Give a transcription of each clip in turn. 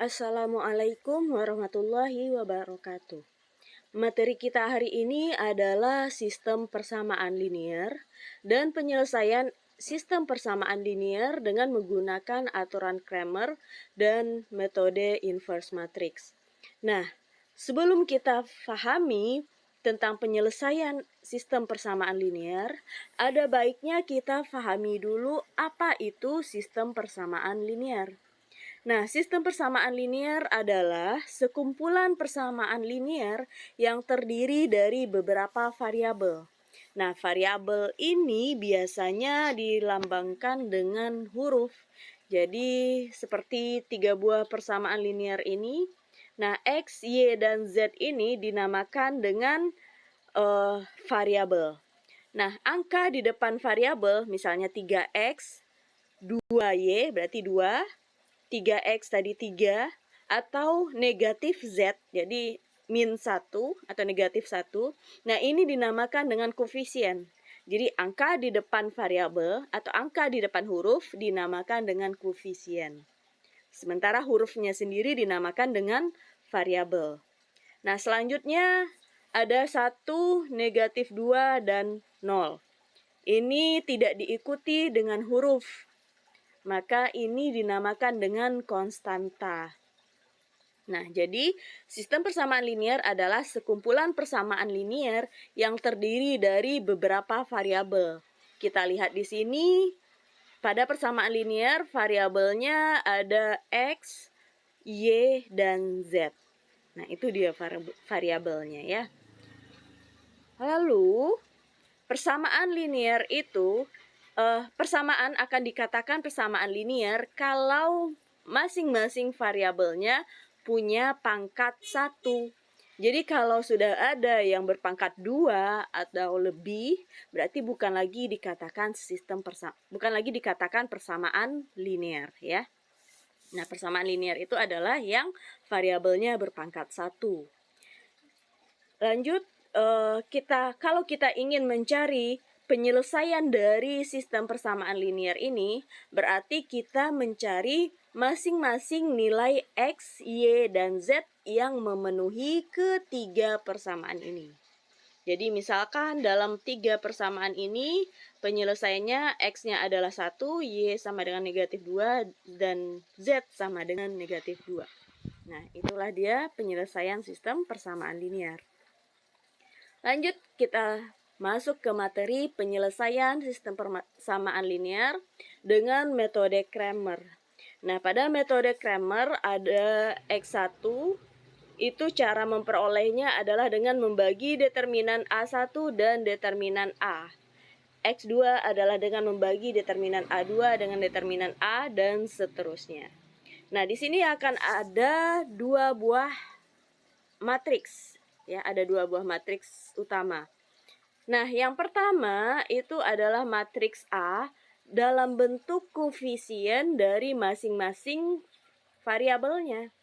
Assalamualaikum warahmatullahi wabarakatuh. Materi kita hari ini adalah sistem persamaan linear dan penyelesaian sistem persamaan linear dengan menggunakan aturan Cramer dan metode inverse matrix. Nah, sebelum kita pahami tentang penyelesaian sistem persamaan linear, ada baiknya kita pahami dulu apa itu sistem persamaan linear. Nah, sistem persamaan linear adalah sekumpulan persamaan linear yang terdiri dari beberapa variabel. Nah, variabel ini biasanya dilambangkan dengan huruf. Jadi, seperti 3 buah persamaan linear ini. Nah, X, Y, dan Z ini dinamakan dengan variabel. Nah, angka di depan variabel, misalnya 3X, 2Y berarti 2, 3X tadi 3, atau negatif Z, jadi min 1 atau negatif 1. Nah, ini dinamakan dengan koefisien. Jadi angka di depan variabel atau angka di depan huruf dinamakan dengan koefisien. Sementara hurufnya sendiri dinamakan dengan variabel. Nah, selanjutnya ada 1, negatif 2, dan 0. Ini tidak diikuti dengan huruf, maka ini dinamakan dengan konstanta. Nah, jadi sistem persamaan linear adalah sekumpulan persamaan linear yang terdiri dari beberapa variabel. Kita lihat di sini, pada persamaan linear variabelnya ada X, Y, dan Z. Nah, itu dia variabelnya ya. Lalu, persamaan linear itu persamaan akan dikatakan persamaan linear kalau masing-masing variabelnya punya pangkat 1. Jadi kalau sudah ada yang berpangkat 2 atau lebih, berarti bukan lagi dikatakan persamaan linear ya. Nah, persamaan linear itu adalah yang variabelnya berpangkat 1. Lanjut, kalau kita ingin mencari penyelesaian dari sistem persamaan linear ini, berarti kita mencari masing-masing nilai X, Y, dan Z yang memenuhi ketiga persamaan ini. Jadi misalkan dalam 3 persamaan ini, penyelesaiannya X-nya adalah 1, Y sama dengan negatif 2, dan Z sama dengan negatif 2. Nah, itulah dia penyelesaian sistem persamaan linear. Lanjut, kita masuk ke materi penyelesaian sistem persamaan linear dengan metode Cramer. Nah, pada metode Cramer ada X1, itu cara memperolehnya adalah dengan membagi determinan A1 dan determinan A. X2 adalah dengan membagi determinan A2 dengan determinan A, dan seterusnya. Nah, di sini akan ada 2 buah matriks. Ya, ada 2 buah matriks utama. Nah, yang pertama itu adalah matriks A dalam bentuk koefisien dari masing-masing variabelnya.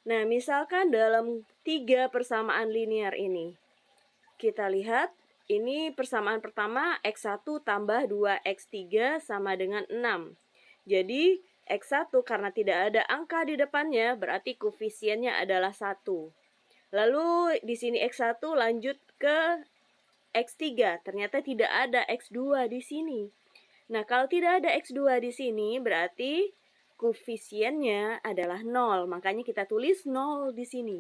Nah, misalkan dalam 3 persamaan linear ini, kita lihat ini persamaan pertama X1 tambah 2X3 sama dengan 6. Jadi, X1 karena tidak ada angka di depannya, berarti koefisiennya adalah 1. Lalu di sini X1 lanjut ke X3, ternyata tidak ada X2 di sini. Nah, kalau tidak ada X2 di sini berarti koefisiennya adalah 0, makanya kita tulis 0 di sini.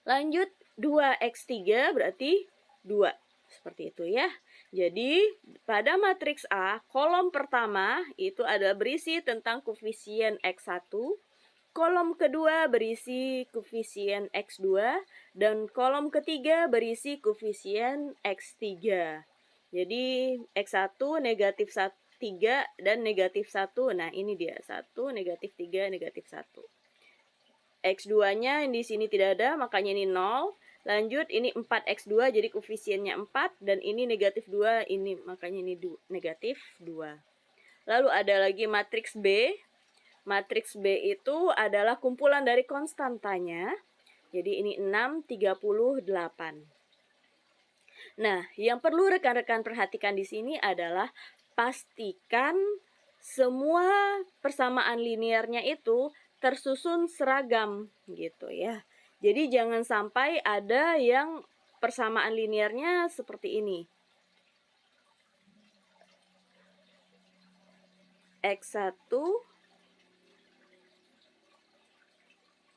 Lanjut 2X3 berarti 2. Seperti itu ya. Jadi pada matriks A, kolom pertama itu adalah berisi tentang koefisien X1, kolom kedua berisi koefisien X2, dan kolom ketiga berisi koefisien X3. Jadi X1 negatif 3 dan negatif 1. Nah, ini dia 1, negatif 3, negatif 1. X2-nya di sini tidak ada, makanya ini 0. Lanjut, ini 4X2, jadi koefisiennya 4. Dan ini negatif 2, ini makanya ini negatif 2. Lalu ada lagi matriks B. Matriks B itu adalah kumpulan dari konstantanya. Jadi ini 6, 38. Nah, yang perlu rekan-rekan perhatikan di sini adalah pastikan semua persamaan linearnya itu tersusun seragam gitu ya. Jadi jangan sampai ada yang persamaan linearnya seperti ini. X1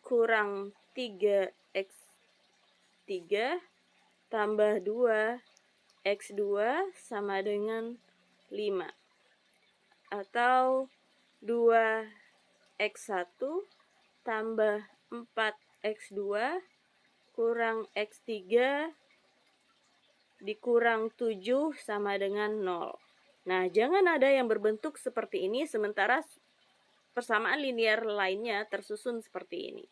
kurang 3x3 tambah 2x2 sama dengan 5. Atau 2x1 tambah 4x2 kurang x3 dikurang 7 sama dengan 0. Nah, jangan ada yang berbentuk seperti ini sementara persamaan linear lainnya tersusun seperti ini.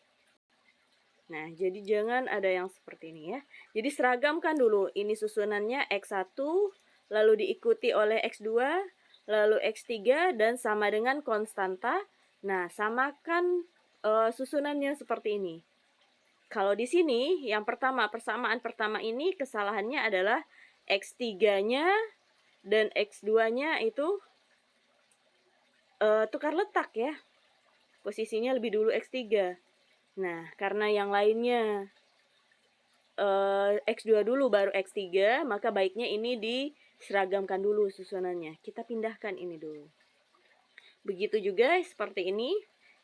Nah, jadi jangan ada yang seperti ini ya. Jadi seragamkan dulu. Ini susunannya X1, lalu diikuti oleh X2, lalu X3, dan sama dengan konstanta. Nah, samakan susunannya seperti ini. Kalau di sini, yang pertama, persamaan pertama ini kesalahannya adalah X3-nya dan X2-nya itu tukar letak ya. Posisinya lebih dulu X3. Nah, karena yang lainnya X2 dulu baru X3, maka baiknya ini diseragamkan dulu susunannya. Kita pindahkan ini dulu. Begitu juga seperti ini.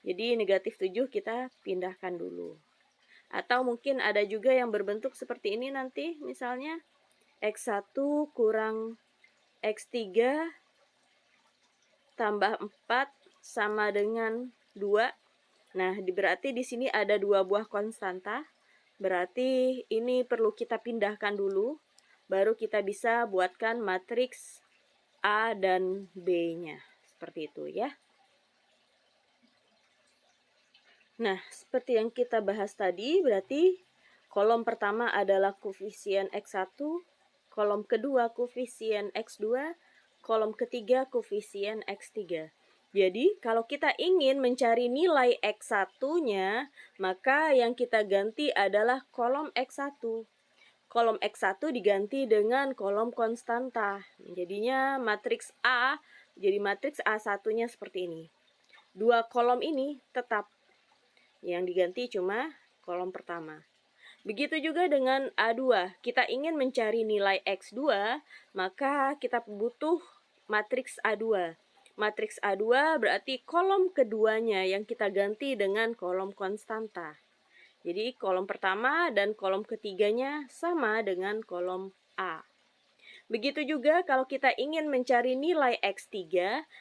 Jadi negatif 7 kita pindahkan dulu. Atau mungkin ada juga yang berbentuk seperti ini nanti. Misalnya X1 kurang X3 tambah 4 sama dengan 2. Nah, berarti di sini ada 2 buah konstanta. Berarti ini perlu kita pindahkan dulu. Baru kita bisa buatkan matriks A dan B-nya. Seperti itu ya. Nah, seperti yang kita bahas tadi, berarti kolom pertama adalah koefisien X1, kolom kedua koefisien X2, kolom ketiga koefisien X3. Jadi, kalau kita ingin mencari nilai X1-nya, maka yang kita ganti adalah kolom X1. Kolom X1 diganti dengan kolom konstanta. Jadinya matriks A, jadi matriks A1-nya seperti ini. Dua kolom ini tetap. Yang diganti cuma kolom pertama. Begitu juga dengan A2. Kita ingin mencari nilai X2, maka kita butuh matriks A2. Matriks A2 berarti kolom keduanya yang kita ganti dengan kolom konstanta. Jadi kolom pertama dan kolom ketiganya sama dengan kolom A. Begitu juga kalau kita ingin mencari nilai X3,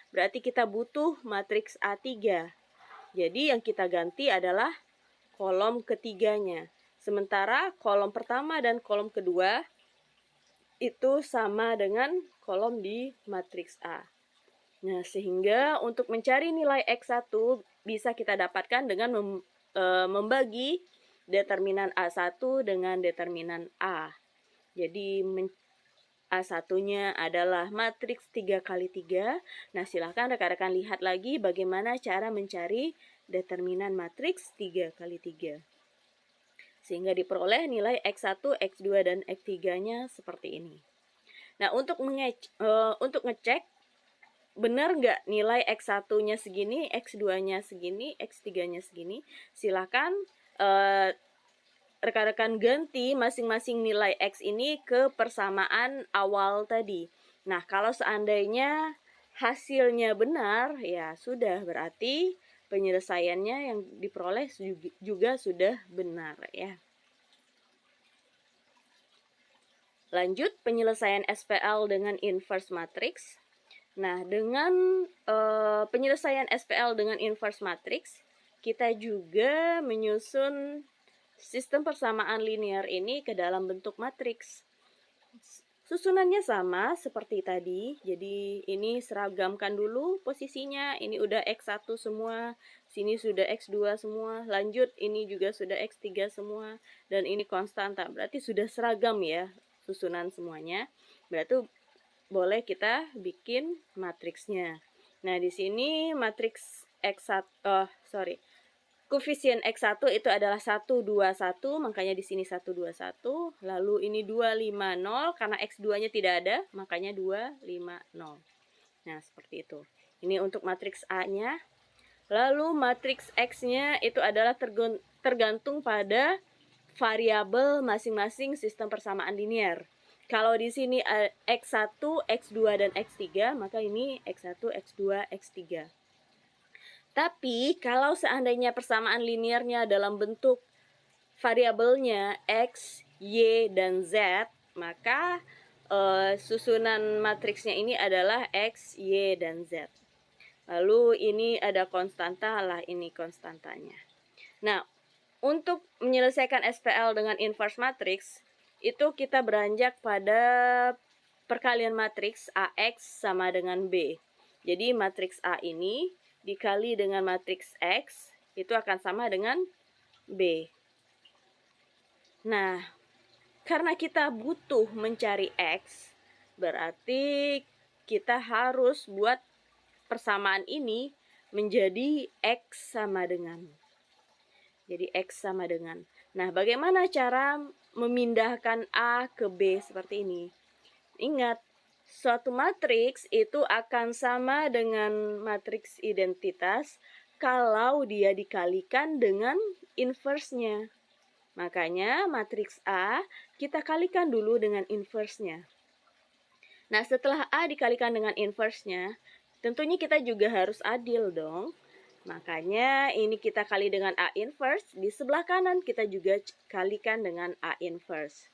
berarti kita butuh matriks A3. Jadi yang kita ganti adalah kolom ketiganya. Sementara kolom pertama dan kolom kedua itu sama dengan kolom di matriks A. Nah, sehingga untuk mencari nilai X1 bisa kita dapatkan dengan membagi determinan A1 dengan determinan A. Jadi A1-nya adalah matriks 3 kali 3. Nah, silakan rekan-rekan lihat lagi bagaimana cara mencari determinan matriks 3 kali 3. Sehingga diperoleh nilai X1, X2, dan X3-nya seperti ini. Nah, untuk ngecek benar nggak nilai X1-nya segini, X2-nya segini, X3-nya segini, silakan rekan-rekan ganti masing-masing nilai X ini ke persamaan awal tadi. Nah, kalau seandainya hasilnya benar, ya sudah berarti penyelesaiannya yang diperoleh juga sudah benar ya. Lanjut penyelesaian SPL dengan inverse matrix. Nah, dengan penyelesaian SPL dengan inverse matrix, kita juga menyusun sistem persamaan linear ini ke dalam bentuk matriks. Susunannya sama seperti tadi. Jadi ini seragamkan dulu posisinya. Ini udah X1 semua, sini sudah X2 semua. Lanjut ini juga sudah X3 semua dan ini konstanta. Berarti sudah seragam ya susunan semuanya. Berarti boleh kita bikin matriksnya. Nah, di sini matriks koefisien X1 itu adalah 1, 2, 1, makanya di sini 1, 2, 1. Lalu ini 2, 5, 0, karena X2-nya tidak ada, makanya 2, 5, 0. Nah, seperti itu. Ini untuk matriks A-nya. Lalu matriks X-nya itu adalah tergantung pada variabel masing-masing sistem persamaan linear. Kalau di sini X1, X2, dan X3, maka ini X1, X2, X3. Tapi kalau seandainya persamaan linearnya dalam bentuk variabelnya X, Y, dan Z, maka susunan matriksnya ini adalah X, Y, dan Z. Lalu ini ada konstanta, lah ini konstantanya. Nah, untuk menyelesaikan SPL dengan inverse matrix, itu kita beranjak pada perkalian matriks AX sama dengan B. Jadi matriks A ini dikali dengan matriks X, itu akan sama dengan B. Nah, karena kita butuh mencari X, berarti kita harus buat persamaan ini menjadi X sama dengan. Jadi X sama dengan. Nah, bagaimana cara memindahkan A ke B seperti ini? Ingat, suatu matriks itu akan sama dengan matriks identitas kalau dia dikalikan dengan inverse-nya. Makanya matriks A kita kalikan dulu dengan inverse-nya. Nah, setelah A dikalikan dengan inverse-nya, tentunya kita juga harus adil dong. Makanya ini kita kali dengan A inverse, di sebelah kanan kita juga kalikan dengan A inverse.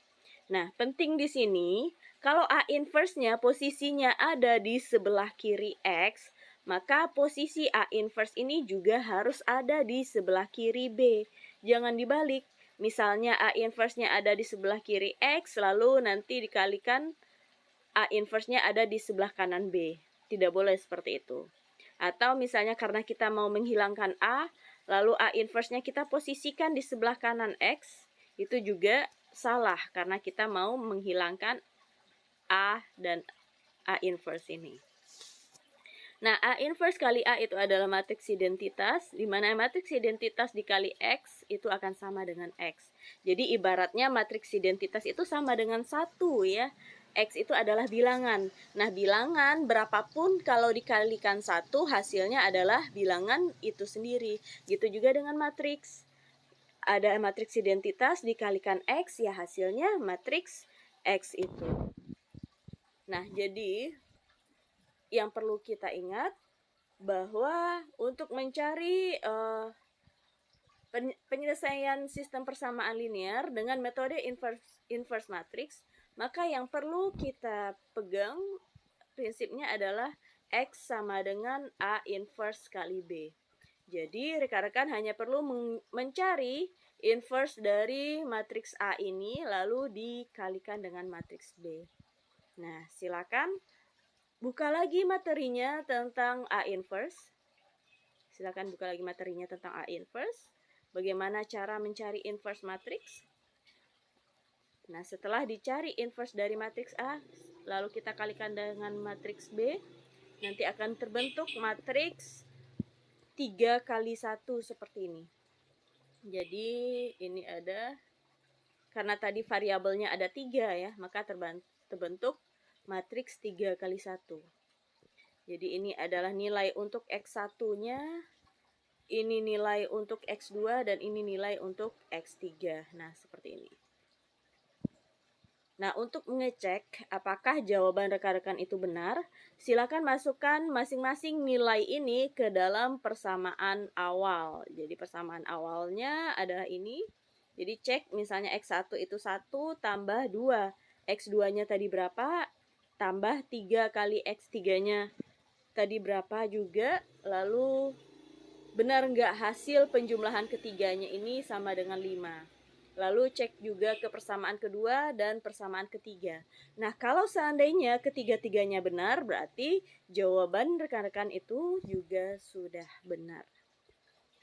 Nah, penting di sini, kalau A inverse-nya posisinya ada di sebelah kiri X, maka posisi A inverse ini juga harus ada di sebelah kiri B. Jangan dibalik. Misalnya A inverse-nya ada di sebelah kiri X, lalu nanti dikalikan A inverse-nya ada di sebelah kanan B. Tidak boleh seperti itu. Atau misalnya karena kita mau menghilangkan A, lalu A inverse-nya kita posisikan di sebelah kanan X, itu juga salah karena kita mau menghilangkan A dan A inverse ini. Nah, A inverse kali A itu adalah matriks identitas, di mana matriks identitas dikali X itu akan sama dengan X. Jadi ibaratnya matriks identitas itu sama dengan 1 ya. X itu adalah bilangan. Nah, bilangan berapapun kalau dikalikan 1 hasilnya adalah bilangan itu sendiri. Gitu juga dengan matriks. Ada matriks identitas dikalikan X, ya hasilnya matriks X itu. Nah, jadi yang perlu kita ingat bahwa untuk mencari penyelesaian sistem persamaan linear dengan metode inverse matrix, maka yang perlu kita pegang prinsipnya adalah X sama dengan A inverse kali B. Jadi rekan-rekan hanya perlu mencari inverse dari matriks A ini lalu dikalikan dengan matriks B. Nah, silakan buka lagi materinya tentang A inverse. Silakan buka lagi materinya tentang A inverse. Bagaimana cara mencari inverse matrix? Nah, setelah dicari inverse dari matriks A, lalu kita kalikan dengan matriks B, nanti akan terbentuk matriks 3 kali 1 seperti ini. Jadi ini ada, karena tadi variabelnya ada 3 ya, maka terbentuk matriks 3 kali 1. Jadi ini adalah nilai untuk X1-nya, ini nilai untuk X2, dan ini nilai untuk X3. Nah, seperti ini. Nah, untuk mengecek apakah jawaban rekan-rekan itu benar, silakan masukkan masing-masing nilai ini ke dalam persamaan awal. Jadi persamaan awalnya adalah ini. Jadi cek misalnya X1 itu 1 tambah 2. X2-nya tadi berapa? Tambah 3 kali X3-nya tadi berapa juga. Lalu benar nggak hasil penjumlahan ketiganya ini sama dengan 5. Lalu cek juga ke persamaan kedua dan persamaan ketiga. Nah, kalau seandainya ketiga-tiganya benar, berarti jawaban rekan-rekan itu juga sudah benar.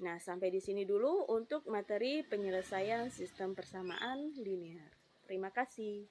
Nah, sampai di sini dulu untuk materi penyelesaian sistem persamaan linear. Terima kasih.